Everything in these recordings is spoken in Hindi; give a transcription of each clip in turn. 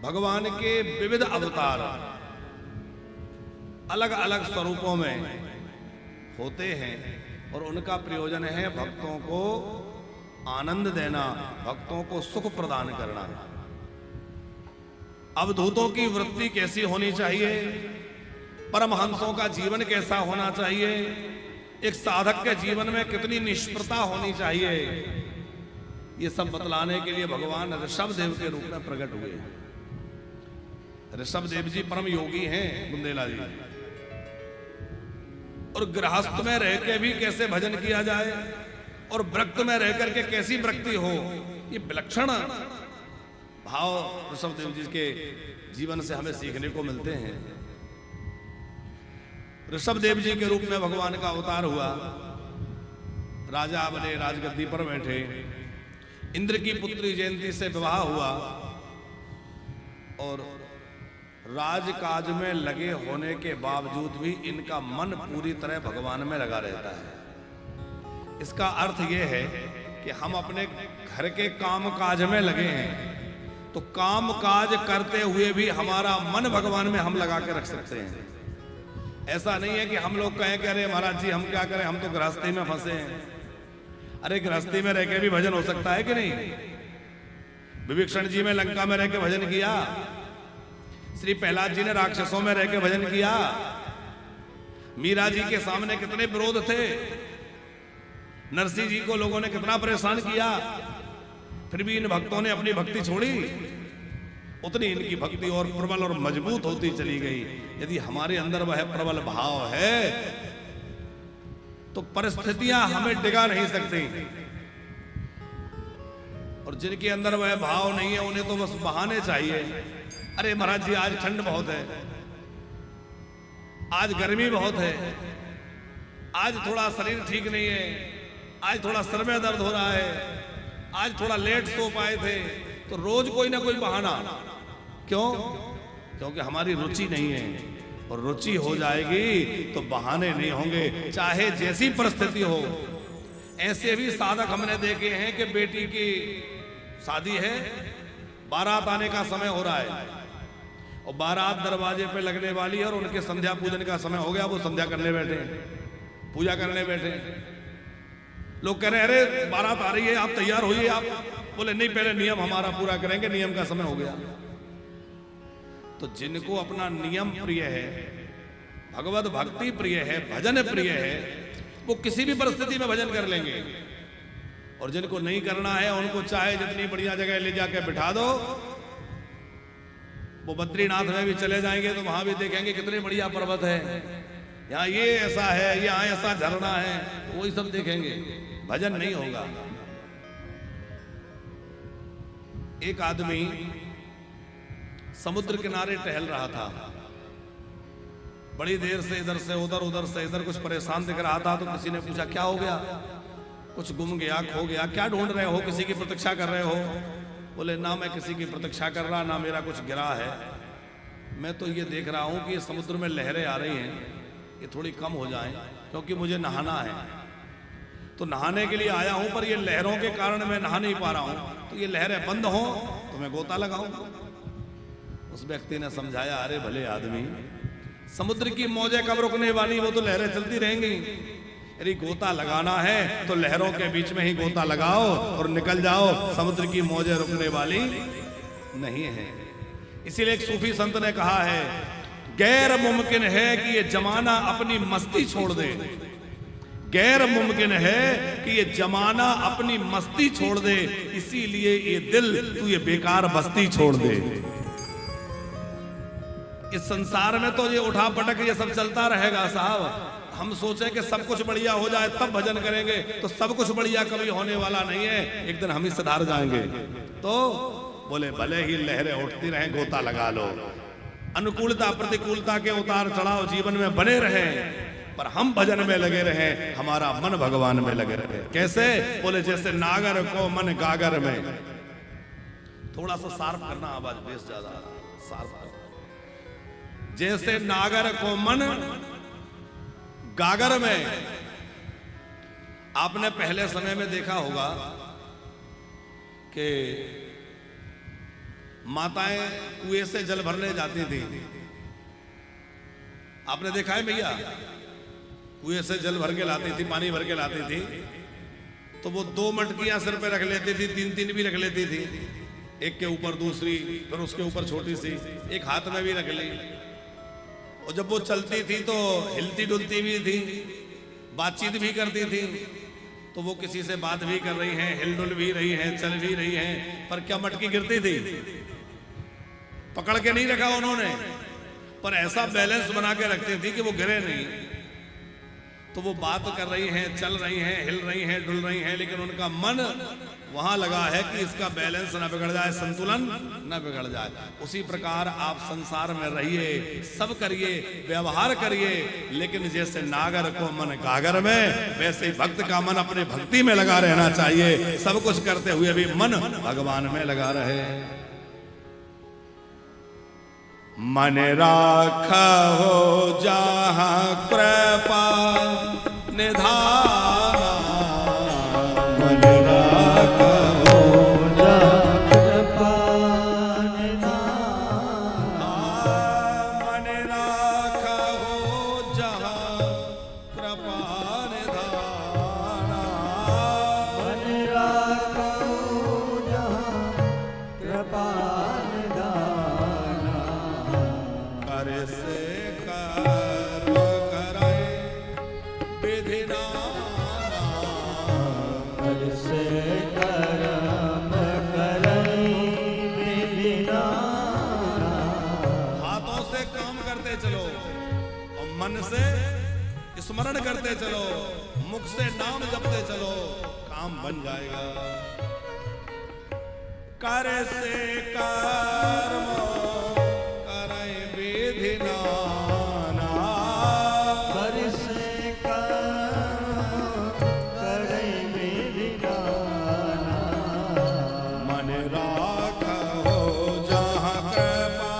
भगवान के विविध अवतार अलग अलग स्वरूपों में होते हैं और उनका प्रयोजन है भक्तों को आनंद देना, भक्तों को सुख प्रदान करना। अवधूतों की वृत्ति कैसी होनी चाहिए, परमहंसों का जीवन कैसा होना चाहिए, एक साधक के जीवन में कितनी निष्प्रता होनी चाहिए, ये सब बतलाने के लिए भगवान ऋषभ देव के रूप में प्रकट हुए। ऋषभ देव जी परम योगी हैं बुंदेला जी, और गृहस्थ में रह के भी कैसे भजन किया जाए और व्रक्त में रह करके कैसी वृत्ति हो, ये विलक्षण भाव ऋषभ देव जी के जीवन से हमें सीखने को मिलते हैं। ऋषभ देव जी के रूप में भगवान का अवतार हुआ, राजा बने, राजगद्दी पर बैठे, इंद्र की पुत्री जयंती से विवाह हुआ और राजकाज में लगे होने के बावजूद भी इनका मन पूरी तरह भगवान में लगा रहता है। इसका अर्थ यह है कि हम अपने घर के काम काज में लगे हैं तो काम काज करते हुए भी हमारा मन भगवान में हम लगा के रख सकते हैं। ऐसा नहीं है कि हम लोग कहें कि अरे महाराज जी हम क्या करें, हम तो गृहस्थी में फंसे हैं। अरे गृहस्थी में रह के भी भजन हो सकता है कि नहीं? विभीषण जी में लंका में रह के भजन किया, श्री प्रहलाद जी ने राक्षसों में रह के भजन किया, मीरा जी के सामने कितने विरोध थे, नरसिंह जी को लोगों ने कितना परेशान किया, फिर भी इन भक्तों ने अपनी भक्ति छोड़ी। उतनी इनकी भक्ति और प्रबल और मजबूत होती चली गई। यदि हमारे अंदर वह प्रबल भाव है तो परिस्थितियां हमें डिगा नहीं सकती, और जिनके अंदर वह भाव नहीं है उन्हें तो बस बहाने चाहिए। अरे महाराज जी आज ठंड बहुत है, आज गर्मी बहुत है, आज थोड़ा शरीर ठीक नहीं है, आज थोड़ा सर में दर्द हो रहा है, आज थोड़ा लेट सो पाए थे, तो रोज कोई ना कोई बहाना। क्यों? क्योंकि हमारी रुचि नहीं है, और रुचि हो जाएगी तो बहाने नहीं होंगे, चाहे जैसी परिस्थिति हो। ऐसे भी साधक हमने देखे हैं कि बेटी की शादी है, बारात आने का समय हो रहा है और बारात दरवाजे पे लगने वाली है और उनके संध्या पूजन का समय हो गया, वो संध्या करने बैठे, पूजा करने बैठे। लोग कह रहे हैं अरे बारात आ रही है, आप तैयार होइए। आप बोले नहीं, पहले नियम हमारा पूरा करेंगे, नियम का समय हो गया। तो जिनको अपना नियम प्रिय है, भगवत भक्ति प्रिय है, भजन प्रिय है, वो किसी भी परिस्थिति में भजन कर लेंगे। और जिनको नहीं करना है उनको चाहे जितनी बढ़िया जगह ले जाके बिठा दो, वो बद्रीनाथ में भी चले जाएंगे तो वहां भी देखेंगे कितने बढ़िया पर्वत है, यहाँ ये ऐसा है, यहाँ ऐसा झरना है, वही सब देखेंगे, भजन नहीं होगा। एक आदमी समुद्र किनारे टहल रहा था, बड़ी देर से इधर से उधर, उधर से इधर, कुछ परेशान दिख रहा था। तो किसी ने पूछा क्या हो गया, कुछ गुम गया, खो गया, क्या ढूंढ रहे हो, किसी की प्रतीक्षा कर रहे हो? बोले ना मैं किसी की प्रतीक्षा कर रहा, ना मेरा कुछ गिरा है, मैं तो ये देख रहा हूं कि ये समुद्र में लहरें आ रही हैं, ये थोड़ी कम हो जाएं क्योंकि मुझे नहाना है। तो नहाने के लिए आया हूं पर ये लहरों के कारण मैं नहा नहीं पा रहा हूं, तो ये लहरें बंद हो तो मैं गोता लगाऊं। उस व्यक्ति ने समझाया अरे भले आदमी, समुद्र की मौजें कब रुकने वाली, वो तो लहरें चलती रहेंगी। यदि गोता लगाना है तो लहरों के बीच में ही गोता लगाओ और निकल जाओ, समुद्र की मौजें रुकने वाली नहीं है। इसीलिए एक सूफी संत ने कहा है, गैर मुमकिन है कि ये जमाना अपनी मस्ती छोड़ दे, गैर मुमकिन है कि ये जमाना अपनी मस्ती छोड़ दे, इसीलिए ये दिल तू ये बेकार बस्ती छोड़ दे। इस संसार में तो ये उठा पटक ये सब चलता रहेगा साहब। हम सोचे कि सब कुछ बढ़िया हो जाए तब भजन करेंगे, तो सब कुछ बढ़िया कभी होने वाला नहीं है, एक दिन हम ही सुधार जाएंगे। तो बोले भले ही लहरें उठती रहें, गोता लगा लो, अनुकूलता प्रतिकूलता के उतार चढ़ाव जीवन में बने रहे, पर हम भजन में लगे रहे, हमारा मन भगवान में लगे रहे। कैसे? बोले जैसे नागर को मन गागर में। थोड़ा सा शार्प करना आवाज, बेस ज्यादा शार्प। जैसे नागर को मन गागर में। आपने पहले समय में देखा होगा कि माताएं कुएं से जल भरने जाती थी। आपने देखा है भैया, कुएं से जल भर के लाती थी, पानी भर के लाती थी, तो वो 2 मटकियां सिर पे रख लेती थी, 3-3 भी रख लेती थी, एक के ऊपर दूसरी, फिर उसके ऊपर छोटी सी, एक हाथ में भी रख ली। और जब वो चलती थी तो हिलती डुलती भी थी, बातचीत भी करती थी। तो वो किसी से बात भी कर रही हैं, हिलडुल भी रही हैं, चल भी रही हैं, पर क्या मटकी गिरती थी? पकड़ के नहीं रखा उन्होंने, पर ऐसा बैलेंस बना के रखती थी कि वो गिरे नहीं। तो वो बात कर रही हैं, चल रही हैं, हिल रही हैं, डुल रही हैं, लेकिन उनका मन वहां लगा है कि इसका बैलेंस ना बिगड़ जाए, संतुलन ना बिगड़ जाए। उसी प्रकार आप संसार में रहिए, सब करिए, व्यवहार करिए, लेकिन जैसे नागर को मन गागर में, वैसे ही भक्त का मन अपने भक्ति में लगा रहना चाहिए। सब कुछ करते हुए भी मन भगवान में लगा रहे। मन राखा हो जहाँ कृपा निधाना, मन राखा हो जहाँ कृपा निधाना, मन राखा हो जहाँ कृपा निधाना, मन राखा हो जहाँ कृपा निधाना, कर से कर्म कराए विधि नाना, कर से कर्म कराए विधि नाना। हाथों से काम करते चलो और मन से स्मरण करते चलो, मुख से नाम जपते चलो, काम बन जाएगा। कर से कर्म कराए विधि नाना, कर से कर्म कराए विधि नाना, मन राखा हो जहाँ कृपा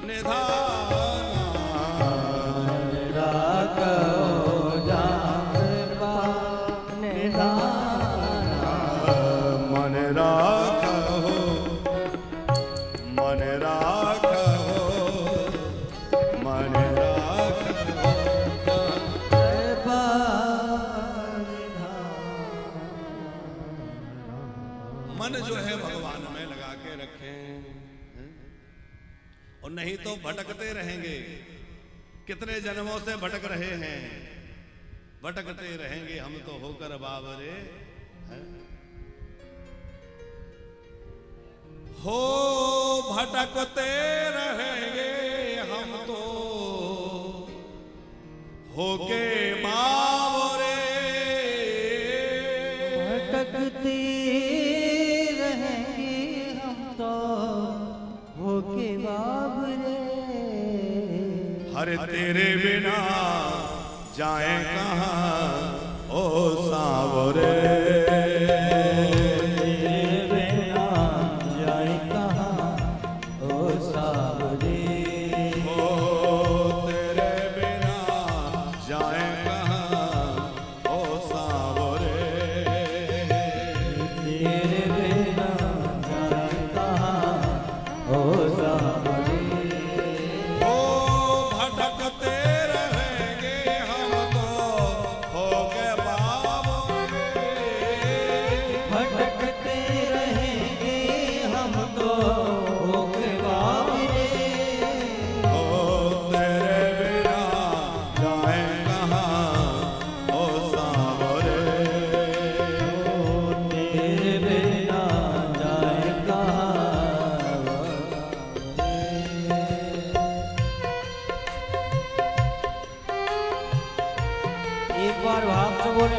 निधाना, मन राखा हो जहाँ कृपा निधाना, मन राखा हो, मन राखा हो, मन राखा हो कृपा निधाना। मन जो है भगवान में लगा के रखें, और नहीं तो भटकते रहेंगे। कितने जन्मों से भटक रहे हैं, भटकते रहेंगे हम तो होकर बाबरे। हो भटकते रहेंगे हम तो होके बाबरे, भटकते रहेंगे हम तो होके बाबरे। हर तेरे बिना जाए कहाँ ओ सांवरे,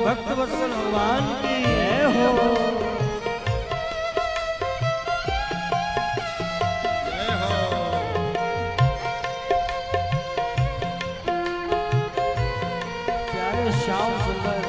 भक्त वत्सल भगवान की जय हो। प्यारे श्याम सुंदर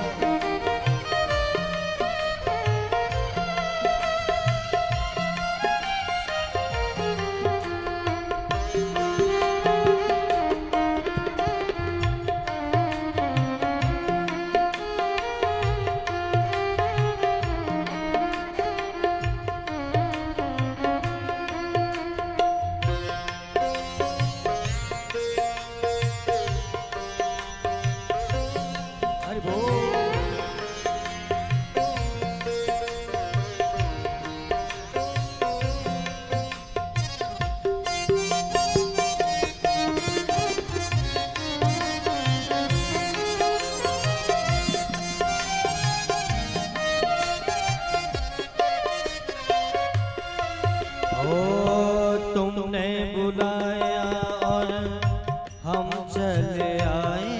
बुलाया और हम चले आए,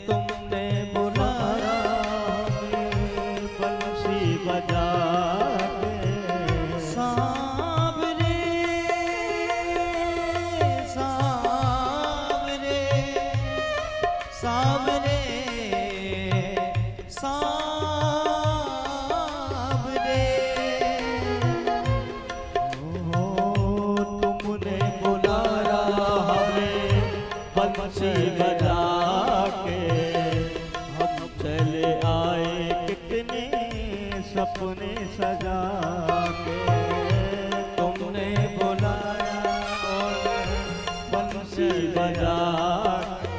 तुमने बुलाया हमें बंसी बजा के। सांवरे सांवरे सांवरे सांवरे, तुमने बुलाया हमें बंसी बजा के, हम चले आए कितने सपने सजा के। तुमने बुलाया और बंसी बजा के,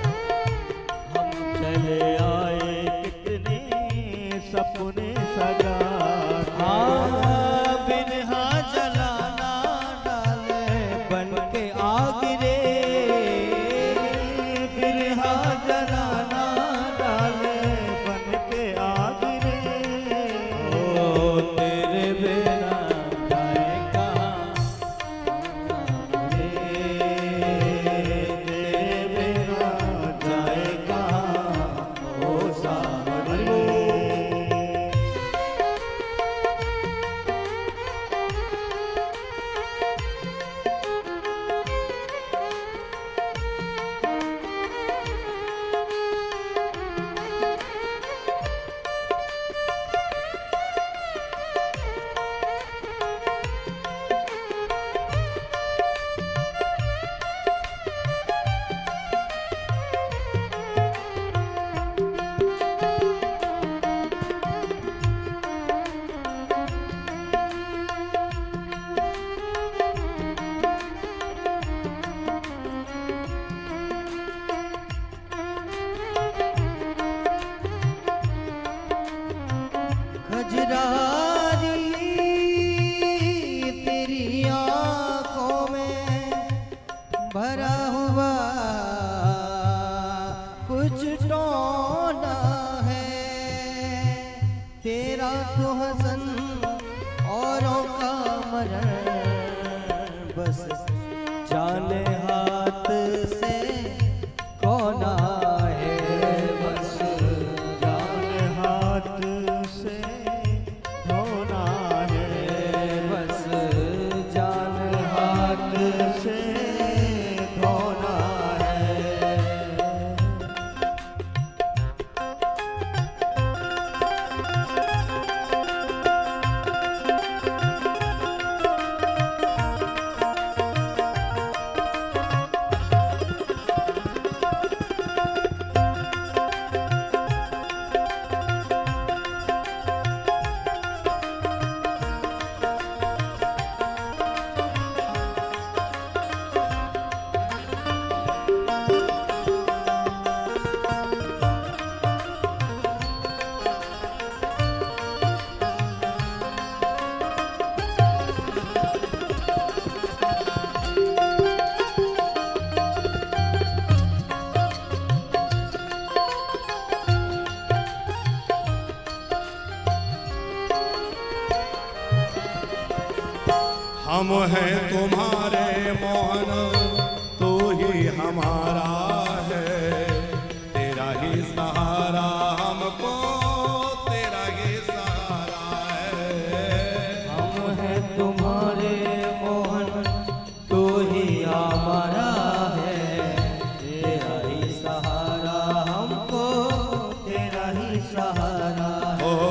हम चले आए कितने सपने सजा के। बिरहा जलाना डाले बन के आग रे, बिरहा जलाना डाले बन के आग रे। ओ तेरे बिना जाए कहाँ रे, तेरे बिना जाए कहाँ ओ सांवरे। खजरारी तेरी आँखों में भरा हुआ कुछ टोना है, तेरा तो हसन औरों का मरण, बस जाने हाथ से कोना है, बस जाने हाथ से धोना है, बस जान हाथ से धोना है। हम हैं तुम्हारे मोहन, तू ही हमारा है, तेरा ही सहारा हमको, तेरा ही सहारा है। हम हैं तुम्हारे मोहन, तू ही हमारा है, तेरा ही सहारा हमको, तेरा ही सहारा है।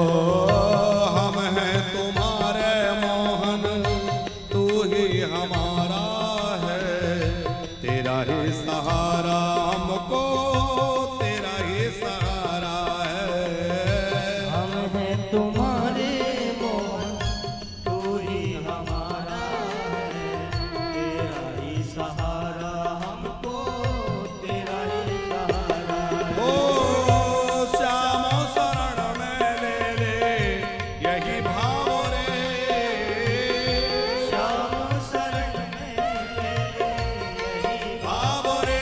हम हैं तुम्हारे मोहन, तू ही हमारा है, तेरा ही सहारा हमको, तेरा ही सहारा है। हम हैं तुम्हारे मोहन, तू ही हमारा है, तेरा ही सहारा हमको, तेरा ही सहारा है। ओ श्याम शरण में ले ले यही भाव रे, श्याम शरण में ले ले यही भाव रे।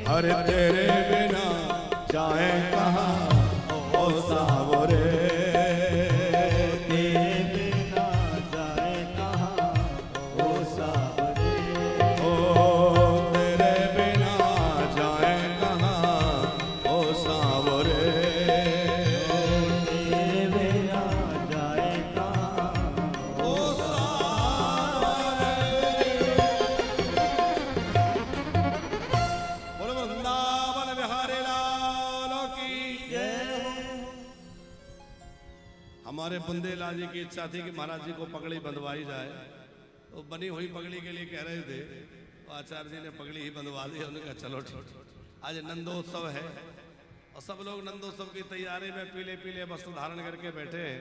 अरे तेरे बिना जाए कहाँ ओ सावरे, तेरे बिना जाए कहाँ ओ सावरे, ओ तेरे बिना जाए कहाँ ओ सावरे, तेरे बिना जाए कहाँ ओ सावरे। बोलो वृंदावन बिहारी लाल की जय हो। हमारे बुंदेलाल जी की इच्छा थी कि महाराज जी को पगड़ी बंधवाई जाए, तो बनी हुई पगड़ी के लिए कह रहे थे, तो आचार्य जी ने पगड़ी ही बंधवा दी। उन्होंने कहा चलो ठीक। आज नंदोत्सव है और सब लोग नंदोत्सव की तैयारी में पीले पीले वस्त्र धारण करके बैठे हैं।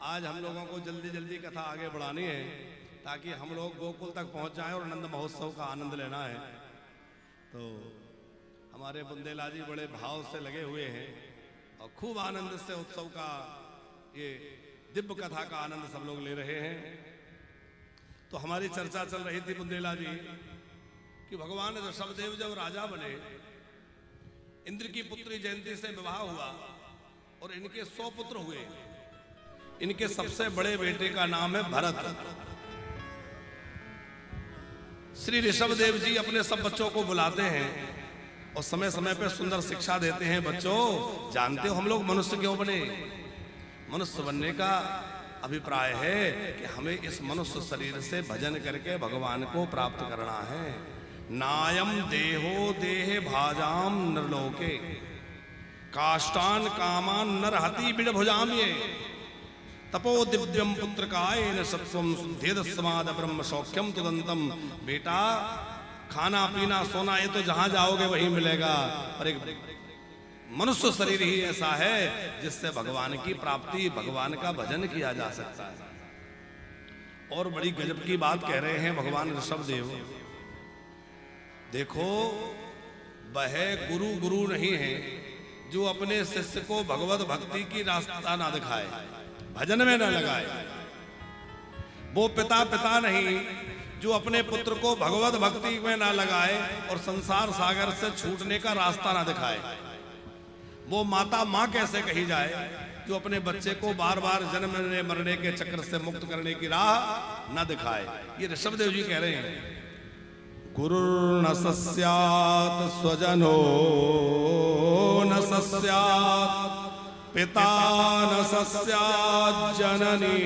आज हम लोगों को जल्दी जल्दी कथा आगे बढ़ानी है ताकि हम लोग गोकुल तक पहुंच जाएं और नंद महोत्सव का आनंद लेना है। तो हमारे बुंदेलाल जी बड़े भाव से लगे हुए हैं और खूब आनंद से उत्सव का ये दिव्य कथा का आनंद सब लोग ले रहे हैं। तो हमारी चर्चा चल रही थी बुंदेलाल जी कि भगवान ऋषभदेव जब राजा बने, इंद्र की पुत्री जयंती से विवाह हुआ और इनके 100 पुत्र हुए। इनके सबसे बड़े बेटे का नाम है भरत। श्री ऋषभदेव जी अपने सब बच्चों को बुलाते हैं और समय समय पर सुंदर शिक्षा देते हैं। बच्चों, जानते हो हम लोग मनुष्य क्यों बने? मनुष्य बनने का अभिप्राय है कि हमें इस मनुष्य शरीर से भजन करके भगवान को प्राप्त करना है। नायम देहो देह भाजाम नरलोके काष्टान कामान नरहति बिड़ भुजाम ये तपो दिव्यम पुत्र कायेन सत्वम शुद्धेद समाद ब्रह्म सौख्यम तुदंतम। बेटा, खाना पीना सोना ये तो जहां जाओगे वहीं मिलेगा, पर एक मनुष्य शरीर ही ऐसा है जिससे भगवान की प्राप्ति, भगवान का भजन किया जा सकता है। और बड़ी गजब की बात कह रहे हैं भगवान ऋषभदेव। देखो, वह गुरु नहीं है जो अपने शिष्य को भगवत भक्ति की रास्ता ना दिखाए, भजन में ना लगाए। वो पिता नहीं जो अपने पुत्र को भगवत भक्ति में ना लगाए और संसार सागर से छूटने का रास्ता ना दिखाए। वो माता माँ कैसे कही जाए जो अपने बच्चे को बार बार जन्मने मरने के चक्र से मुक्त करने की राह न दिखाए। ये ऋषभदेव जी कह रहे हैं, गुरुर्न सस्यात् स्वजनो न सस्यात् पिता न सस्यात् जननी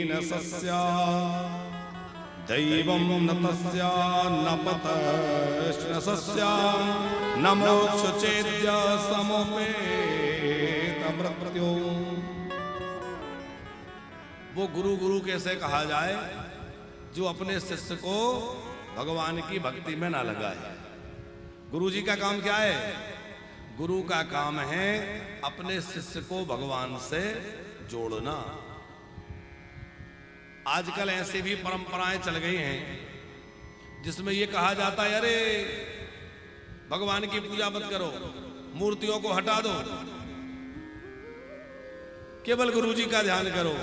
न सस्यात् दैवं न तस्या न पतश्च सस्या न मोक्ष चेद्य समुपेत मृत्यो। वो गुरु कैसे कहा जाए जो अपने शिष्य को भगवान की भक्ति में ना लगाए। गुरु जी का काम क्या है? गुरु का काम है अपने शिष्य को भगवान से जोड़ना। आजकल ऐसी भी परंपराएं चल गई हैं जिसमें यह कहा जाता है, अरे भगवान की पूजा मत करो, मूर्तियों को हटा दो, केवल गुरुजी का ध्यान करो।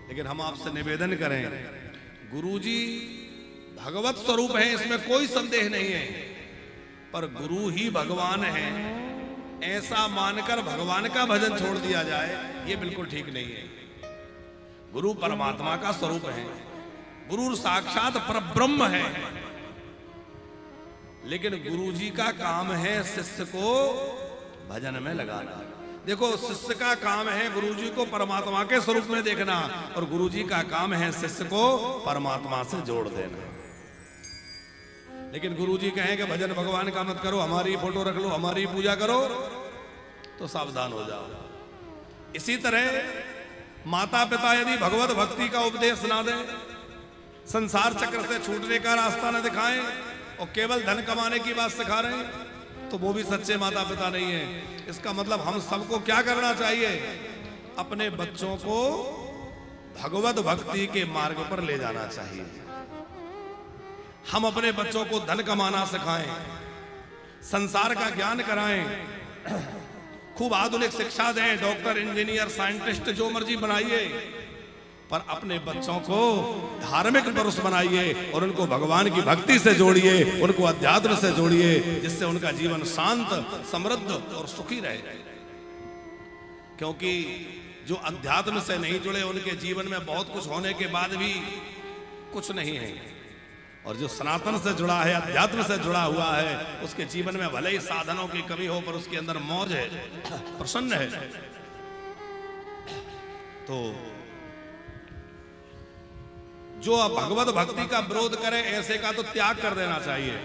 लेकिन हम आपसे निवेदन करें, गुरुजी भगवत स्वरूप है, इसमें कोई संदेह नहीं है, पर गुरु ही भगवान है ऐसा मानकर भगवान का भजन छोड़ दिया जाए, ये बिल्कुल ठीक नहीं है। गुरु परमात्मा का स्वरूप है, गुरु साक्षात परब्रह्म है, लेकिन गुरु जी का काम है शिष्य को भजन में लगाना। देखो, शिष्य का काम है गुरु जी को परमात्मा के स्वरूप में देखना और गुरु जी का काम है शिष्य को परमात्मा से जोड़ देना। लेकिन गुरु जी कहें कि भजन भगवान का मत करो, हमारी फोटो रख लो, हमारी पूजा करो, तो सावधान हो जाओ। इसी तरह माता पिता यदि भगवत भक्ति का उपदेश ना दें, संसार चक्र से छूटने का रास्ता न दिखाएं और केवल धन कमाने की बात सिखा रहे हैं, तो वो भी सच्चे माता पिता नहीं है। इसका मतलब हम सबको क्या करना चाहिए? अपने बच्चों को भगवत भक्ति के मार्ग पर ले जाना चाहिए। हम अपने बच्चों को धन कमाना सिखाएं, संसार का ज्ञान कराएं, खूब आधुनिक शिक्षा दें, डॉक्टर इंजीनियर साइंटिस्ट जो मर्जी बनाइए, पर अपने बच्चों को धार्मिक पुरुष बनाइए और उनको भगवान की भक्ति से जोड़िए, उनको अध्यात्म से जोड़िए, जिससे उनका जीवन शांत, समृद्ध और सुखी रहे। क्योंकि जो अध्यात्म से नहीं जुड़े उनके जीवन में बहुत कुछ होने के बाद भी कुछ नहीं है, और जो सनातन से जुड़ा है, अध्यात्म से जुड़ा हुआ है, उसके जीवन में भले ही साधनों की कमी हो पर उसके अंदर मौज है, प्रसन्न है। तो जो भगवत भक्ति का विरोध करे ऐसे का तो त्याग कर देना चाहिए।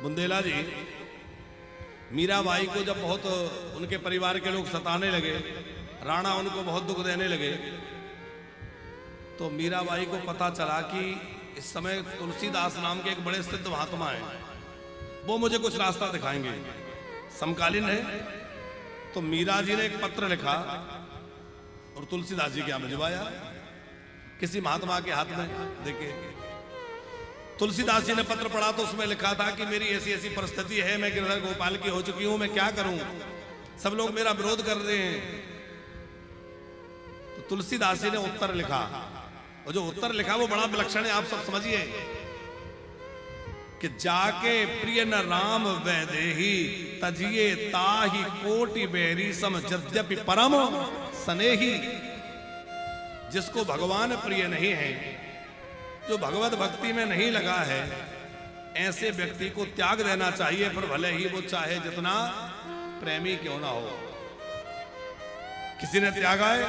बुंदेला जी मीराबाई को जब बहुत उनके परिवार के लोग सताने लगे, राणा उनको बहुत दुख देने लगे, तो मीराबाई को पता चला कि इस समय तुलसीदास नाम के एक बड़े सिद्ध महात्मा हैं, वो मुझे कुछ रास्ता दिखाएंगे, समकालीन है। तो मीरा जी ने एक पत्र लिखा और तुलसीदास जी के यहां भिजवाया, किसी महात्मा के हाथ में देके। तुलसीदास जी ने पत्र पढ़ा तो उसमें लिखा था कि मेरी ऐसी ऐसी परिस्थिति है, मैं गिरधर गोपाल की हो चुकी हूं, मैं क्या करूं, सब लोग मेरा विरोध कर रहे हैं। तो तुलसीदास जी ने उत्तर लिखा, और जो उत्तर लिखा वो बड़ा विलक्षण है, आप सब समझिए कि जाके प्रिय न राम वैदेही तजिए ताहि कोटि बेरी सम यद्यपि परम स्नेही। जिसको भगवान प्रिय नहीं है, जो भगवत भक्ति में नहीं लगा है, ऐसे व्यक्ति को त्याग देना चाहिए, पर भले ही वो चाहे जितना प्रेमी क्यों ना हो। किसी ने त्यागा है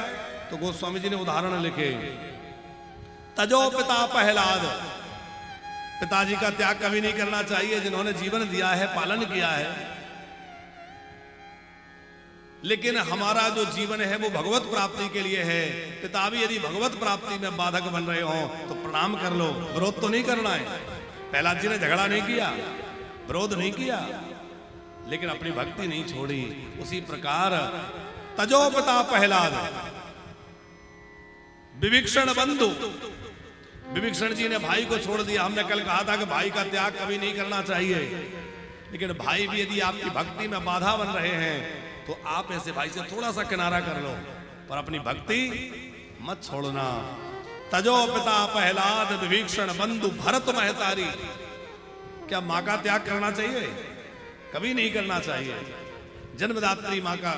तो गोस्वामी जी ने उदाहरण लिखे, तजो पिता प्रहलाद, पिताजी का त्याग कभी नहीं करना चाहिए, जिन्होंने जीवन दिया है, पालन किया है। लेकिन हमारा जो जीवन है वो भगवत प्राप्ति के लिए है। पिता भी यदि भगवत प्राप्ति में बाधक बन रहे हो तो प्रणाम कर लो, विरोध तो नहीं करना है। प्रहलाद जी ने झगड़ा नहीं किया, विरोध नहीं किया, लेकिन अपनी भक्ति नहीं छोड़ी। उसी प्रकार तजो पिता प्रहलाद, विभीषण बंधु, विभीषण जी ने भाई को छोड़ दिया। हमने कल कहा था कि भाई का त्याग कभी नहीं करना चाहिए, लेकिन भाई भी यदि आपकी भक्ति में बाधा बन रहे हैं तो आप ऐसे भाई से थोड़ा सा किनारा कर लो, पर अपनी भक्ति मत छोड़ना। तजो पिता प्रहलाद विभीषण बंधु भरत महतारी। क्या मां का त्याग करना चाहिए? कभी नहीं करना चाहिए। जन्मदात्री मां का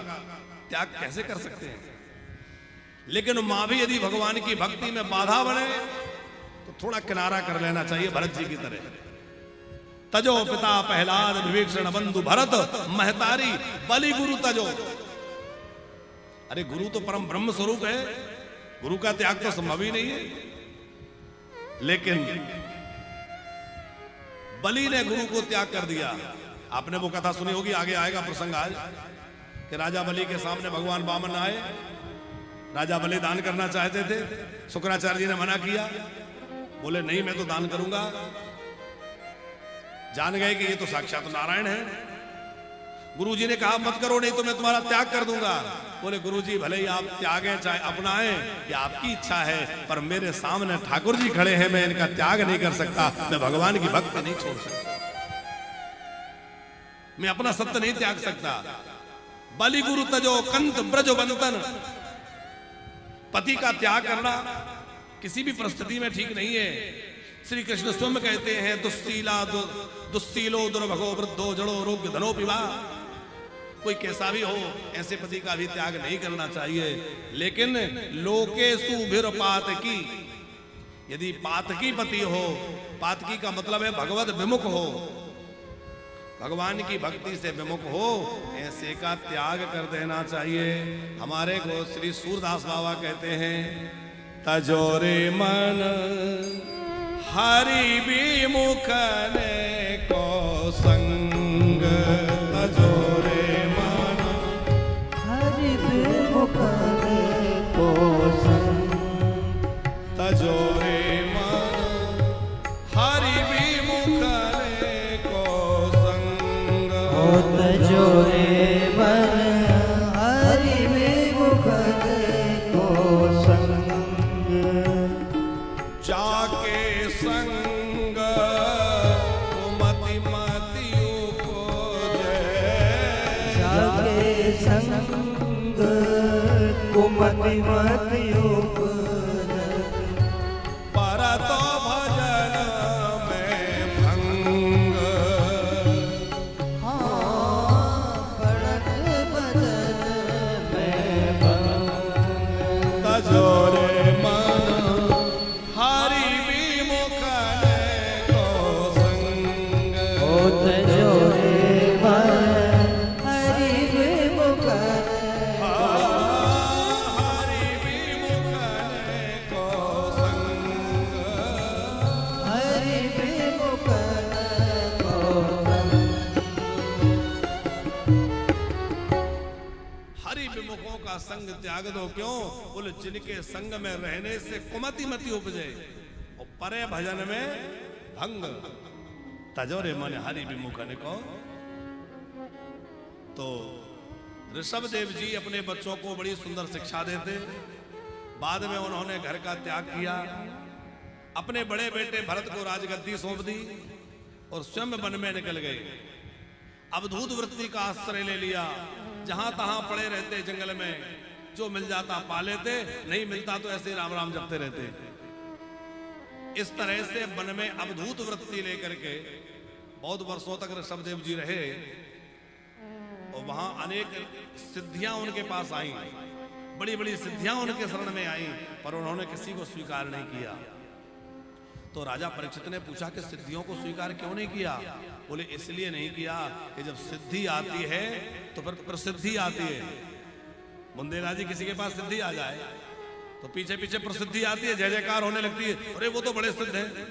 त्याग कैसे कर सकते हैं? लेकिन मां भी यदि भगवान की भक्ति में बाधा बने तो थोड़ा किनारा कर लेना चाहिए, भरत जी की तरह। तजो पिता प्रहलाद विभीषण बंधु भरत महतारी बलि गुरु तजो। अरे गुरु तो परम ब्रह्म स्वरूप है, गुरु का त्याग तो संभव ही नहीं है। लेकिन बलि ने गुरु को त्याग कर दिया। आपने वो कथा सुनी होगी, आगे आएगा प्रसंग आज, कि राजा बलि के सामने भगवान वामन आए। राजा बलि दान करना चाहते थे, शुक्राचार्य जी ने मना किया, बोले नहीं मैं तो दान करूंगा। जान गए कि ये तो साक्षात नारायण है। गुरुजी ने कहा मत करो, नहीं तो मैं तुम्हारा त्याग कर दूंगा। बोले गुरुजी भले ही आप त्यागें चाहे अपनाएं, ये आपकी इच्छा है, पर मेरे सामने ठाकुर जी खड़े हैं, मैं इनका त्याग नहीं कर सकता, मैं भगवान की भक्ति नहीं छोड़ सकता, मैं अपना सत्य नहीं त्याग सकता। बलि गुरु तजो कंत ब्रज बंतन। पति का त्याग करना किसी भी परिस्थिति में ठीक नहीं है। श्री कृष्ण स्वयं कहते हैं दुस्सीलो दुर्भगो वृद्धो जड़ो रोग्य धनो पिवा। कोई कैसा भी हो, ऐसे पति का भी त्याग नहीं करना चाहिए। लेकिन लोकेषु भिर पातकी, यदि पातकी पति हो, पातकी का मतलब है भगवत विमुख हो, भगवान की भक्ति से विमुख हो, ऐसे का त्याग कर देना चाहिए। हमारे को श्री सूरदास बाबा कहते हैं, तजोरे मन हरि विमुख ने को संग। तजोरे मन हरि विमुख ने को संग। तजोरे मन हरि विमुख ने को संग। तजोरे मन हरि विमुख ने को संग। जाके संग कुमति मति उपजे। जाके संग कुमति मति उपजत पर तो भजन में भंग पड़त भजन में भंग तजोरे मन हरि विमुख को संग तजोरे मन हरि विमुख हरि विमुख को संग हरि विमुख को हरि विमुखों का संग त्याग दो क्यों? बोले जिनके संग में रहने से कुमति मति उपजे और परे भजन में भंग तजोरे मन हरि विमुख को। तो ऋषभ देव जी अपने बच्चों को बड़ी सुंदर शिक्षा देते। बाद में उन्होंने घर का त्याग किया, अपने बड़े बेटे भरत को राजगद्दी सौंप दी और स्वयं वन में निकल गए। अवधूत वृत्ति का आश्रय ले लिया, जहां तहां पड़े रहते जंगल में, जो मिल जाता पा लेते, नहीं मिलता तो ऐसे राम राम जपते रहते। इस तरह से वन में अवधूत वृत्ति लेकर के बहुत वर्षों तक ऋषभदेव जी रहे और वहां अनेक सिद्धियां उनके पास आई, बड़ी बड़ी सिद्धियां उनके शरण में आई, पर उन्होंने किसी को स्वीकार नहीं किया। तो राजा परीक्षित ने पूछा कि सिद्धियों को स्वीकार क्यों नहीं किया? बोले इसलिए नहीं किया कि जब सिद्धि आती है तो फिर प्रसिद्धि आती है। बुंदेला जी किसी के पास सिद्धि आ जाए तो पीछे पीछे प्रसिद्धि आती है, जय जयकार होने लगती है, अरे वो तो बड़े सिद्ध हैं।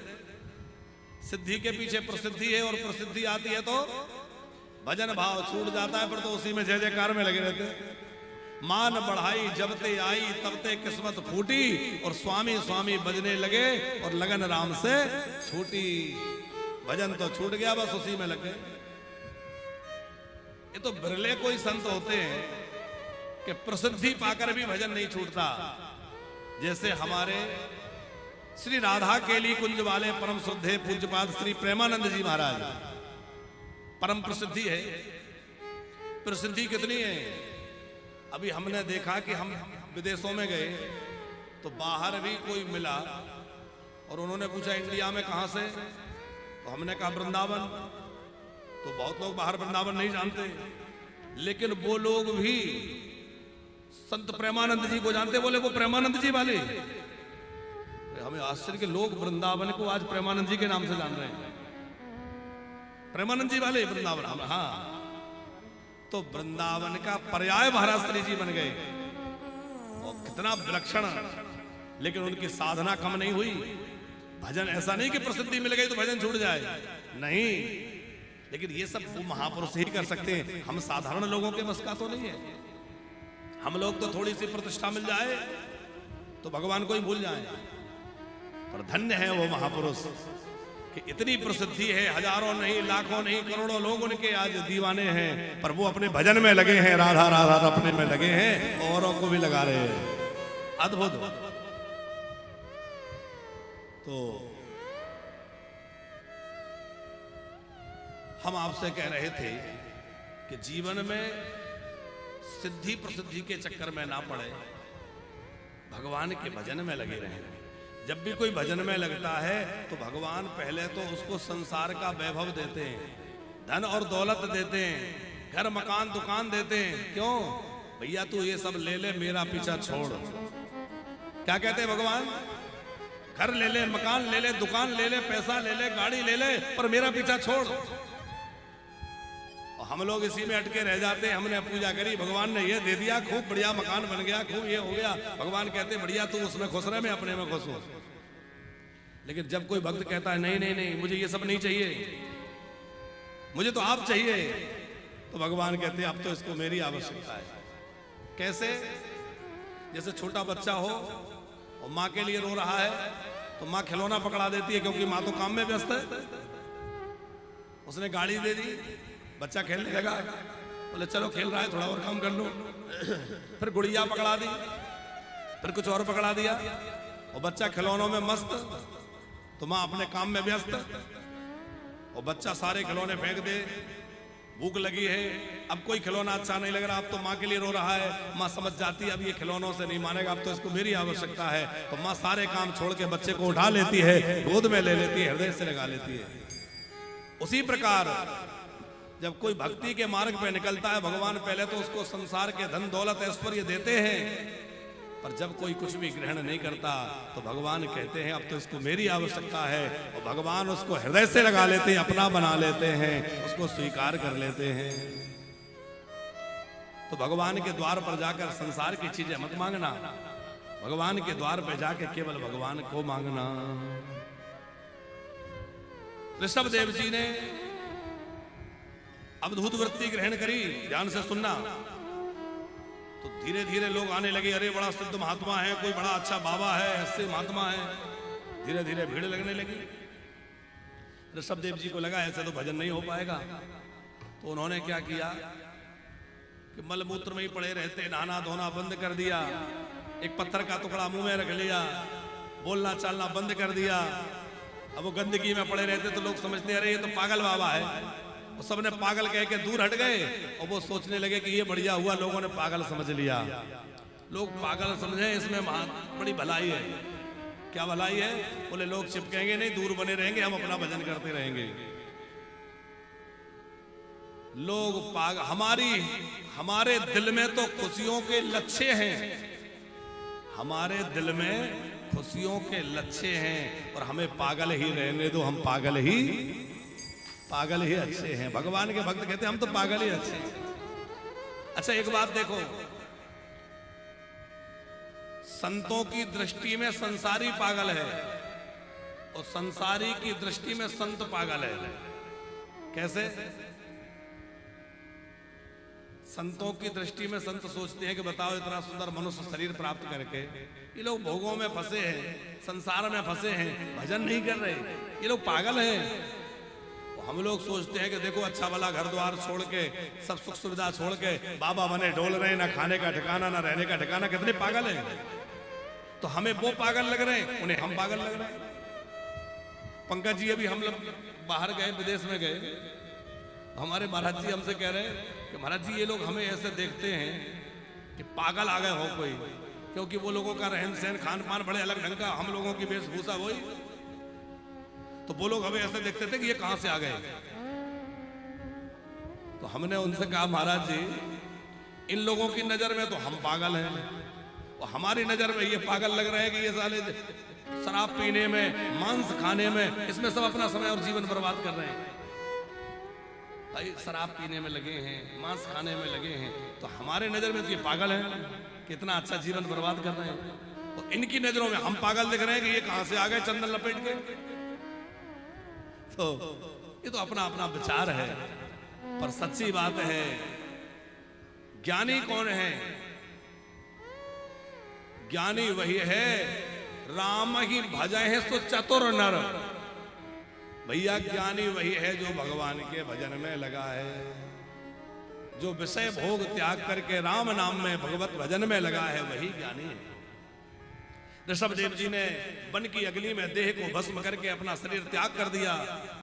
सिद्धि के पीछे प्रसिद्धि है और प्रसिद्धि आती है तो भजन भाव छूट जाता है, पर तो उसी में जय जयकार में लगे रहते हैं। मान बढ़ाई जबते आई तबते किस्मत फूटी और स्वामी स्वामी बजने लगे और लगन राम से छूटी। भजन तो छूट गया, बस उसी में लगे। ये तो बिरले कोई संत होते हैं कि प्रसिद्धि पाकर भी भजन नहीं छूटता। जैसे हमारे श्री राधा केली कुंज वाले परम शुद्धे पूज्यपाद श्री प्रेमानंद जी महाराज, परम प्रसिद्धि है। प्रसिद्धि कितनी है? अभी हमने देखा कि हम विदेशों में गए तो बाहर भी कोई मिला और उन्होंने पूछा इंडिया में कहां से, तो हमने कहा वृंदावन। तो बहुत लोग बाहर वृंदावन नहीं जानते, लेकिन वो लोग भी संत प्रेमानंद जी को जानते। बोले वो प्रेमानंद जी वाले। हमें आश्चर्य के लोग वृंदावन को आज प्रेमानंद जी के नाम से जान रहे हैं। प्रेमानंद जी वाले वृंदावन, हाँ। तो वृंदावन का पर्याय महाराज श्री जी बन गए और कितना विलक्षण, लेकिन उनकी साधना कम नहीं हुई। भजन ऐसा नहीं कि प्रसिद्धि मिल गई तो भजन छूट जाए, नहीं। लेकिन ये सब वो महापुरुष ही कर सकते हैं, हम साधारण लोगों के बस का तो नहीं है। हम लोग तो थोड़ी सी प्रतिष्ठा मिल जाए तो भगवान को ही भूल जाए, पर धन्य है वो महापुरुष कि इतनी प्रसिद्धि है, हजारों नहीं, लाखों नहीं, करोड़ों लोग उनके आज दीवाने हैं, पर वो अपने भजन में लगे हैं, राधा राधा अपने में लगे हैं, औरों को भी लगा रहे हैं। अद्भुत। तो हम आपसे कह रहे थे कि जीवन में सिद्धि प्रसिद्धि के चक्कर में ना पड़े, भगवान के भजन में लगे रहें। जब भी कोई भजन में लगता है तो भगवान पहले तो उसको संसार का वैभव देते हैं, धन और दौलत देते हैं, घर मकान दुकान देते हैं। क्यों? भैया तू ये सब ले ले, मेरा पीछा छोड़। क्या कहते हैं भगवान? घर ले ले, मकान ले ले, दुकान ले ले, पैसा ले ले, गाड़ी ले ले, पर मेरा पीछा छोड़। और हम लोग इसी में अटके रह जाते हैं। हमने पूजा करी, भगवान ने ये दे दिया, खूब बढ़िया मकान बन गया, खूब ये हो गया। भगवान कहते बढ़िया तू उसमें खुश रहे, मैं अपने में खुश हूं। लेकिन जब कोई भक्त कहता है नहीं नहीं नहीं मुझे ये सब नहीं चाहिए, मुझे तो आप चाहिए, तो भगवान कहते हैं अब तो इसको मेरी आवश्यकता है। कैसे? जैसे छोटा बच्चा हो और माँ के लिए रो रहा है तो माँ खिलौना पकड़ा देती है, क्योंकि माँ तो काम में व्यस्त है। उसने गाड़ी दे दी, बच्चा खेलने लगा, बोले चलो खेल रहा है थोड़ा और काम कर लो। फिर गुड़िया पकड़ा दी, फिर कुछ और पकड़ा दिया, और बच्चा खिलौनों में मस्त, तो माँ अपने काम में व्यस्त, और बच्चा सारे खिलौने फेंक दे, भूख लगी है, अब कोई खिलौना अच्छा नहीं लग रहा, अब तो माँ के लिए रो रहा है। माँ समझ जाती है अब ये खिलौनों से नहीं मानेगा, अब तो इसको मेरी आवश्यकता है। तो माँ सारे काम छोड़ के बच्चे को उठा लेती है, गोद में ले लेती है, हृदय से लगा लेती है। उसी प्रकार जब कोई भक्ति के मार्ग पे निकलता है, भगवान पहले तो उसको संसार के धन दौलत ऐश्वर्य देते हैं, पर जब कोई कुछ भी ग्रहण नहीं करता तो भगवान कहते हैं अब तो इसको मेरी आवश्यकता है, और भगवान उसको हृदय से लगा लेते हैं, अपना बना लेते हैं, उसको स्वीकार कर लेते हैं। तो भगवान के द्वार पर जाकर संसार की चीजें मत मांगना, भगवान के द्वार पर जाकर केवल भगवान को मांगना। ऋषभ देव जी ने अवधूत वृत्ति ग्रहण करी, ध्यान से सुनना। तो धीरे धीरे लोग आने लगे, अरे बड़ा सिद्ध महात्मा है, कोई बड़ा अच्छा बाबा है, ऐसे महात्मा है। धीरे धीरे भीड़ लगने लगी। ऋषभ देव जी को लगा ऐसे तो भजन नहीं हो पाएगा, तो उन्होंने क्या किया कि मलमूत्र में ही पड़े रहते, नहाना धोना बंद कर दिया, एक पत्थर का टुकड़ा मुंह में रख लिया, बोलना चालना बंद कर दिया। अब वो गंदगी में पड़े रहते तो लोग समझते अरे ये तो पागल बाबा है, वो सबने पागल कह के दूर हट गए, और वो सोचने लगे कि ये बढ़िया हुआ लोगों ने पागल समझ लिया। लोग पागल समझे, इसमें बड़ी भलाई है। क्या भलाई है? बोले लोग चिपकेंगे नहीं, दूर बने रहेंगे, हम अपना भजन करते रहेंगे। लोग पागल, हमारे दिल में तो खुशियों के लच्छे हैं, हमारे दिल में खुशियों के लच्छे हैं, और हमें पागल ही रहने दो, हम पागल ही अच्छे हैं। भगवान के भक्त कहते हैं हम तो पागल ही अच्छे हैं। अच्छा एक बात देखो, संतों की दृष्टि में संसारी पागल है, और संसारी की दृष्टि में संत पागल है। कैसे? संतों की दृष्टि में संत सोचते हैं कि बताओ इतना सुंदर मनुष्य शरीर प्राप्त करके ये लोग भोगों में फंसे हैं, संसार में फंसे हैं, भजन नहीं कर रहे, ये लोग पागल हैं। हम लोग सोचते हैं कि देखो अच्छा भला घर द्वार छोड़ के, सब सुख सुविधा छोड़ के बाबा बने डोल रहे, ना खाने का ठिकाना ना रहने का ठिकाना, कितने पागल हैं। तो हमें वो पागल लग रहे हैं, उन्हें हम पागल लग रहे हैं। पंकज जी अभी हम लोग बाहर गए, विदेश में गए, हमारे महाराज जी हमसे कह रहे हैं कि महाराज जी ये लोग हमें ऐसे देखते हैं कि पागल आ गए हो कोई, क्योंकि वो लोगों का रहन सहन खान पान बड़े अलग ढंग का, हम लोगों की वेशभूषा वही, तो वो लोग हमें ऐसे देखते थे कि ये कहां से आ गए। तो हमने उनसे कहा महाराज जी इन लोगों की नजर में तो हम पागल हैं, और हमारी नजर में ये पागल लग रहे हैं कि ये साले शराब पीने में, मांस खाने में, इसमें सब अपना समय और जीवन बर्बाद कर रहे हैं। भाई शराब पीने में लगे हैं, मांस खाने में लगे हैं, तो हमारे नजर में तो ये पागल हैं, कितना अच्छा जीवन बर्बाद कर रहे हैं, और इनकी नजरों में हम पागल दिख रहे हैं कि ये कहां से आ गए चंदन लपेट के। तो ये तो अपना अपना विचार है, पर सच्ची बात है ज्ञानी कौन है? ज्ञानी वही है राम ही भजहि सो चतुर नर। भैया ज्ञानी वही है जो भगवान के भजन में लगा है, जो विषय भोग त्याग करके राम नाम में भगवत भजन में लगा है, वही ज्ञानी है। ऋषभ देव जी ने वन की अग्नि में देह को भस्म करके अपना शरीर त्याग कर दिया।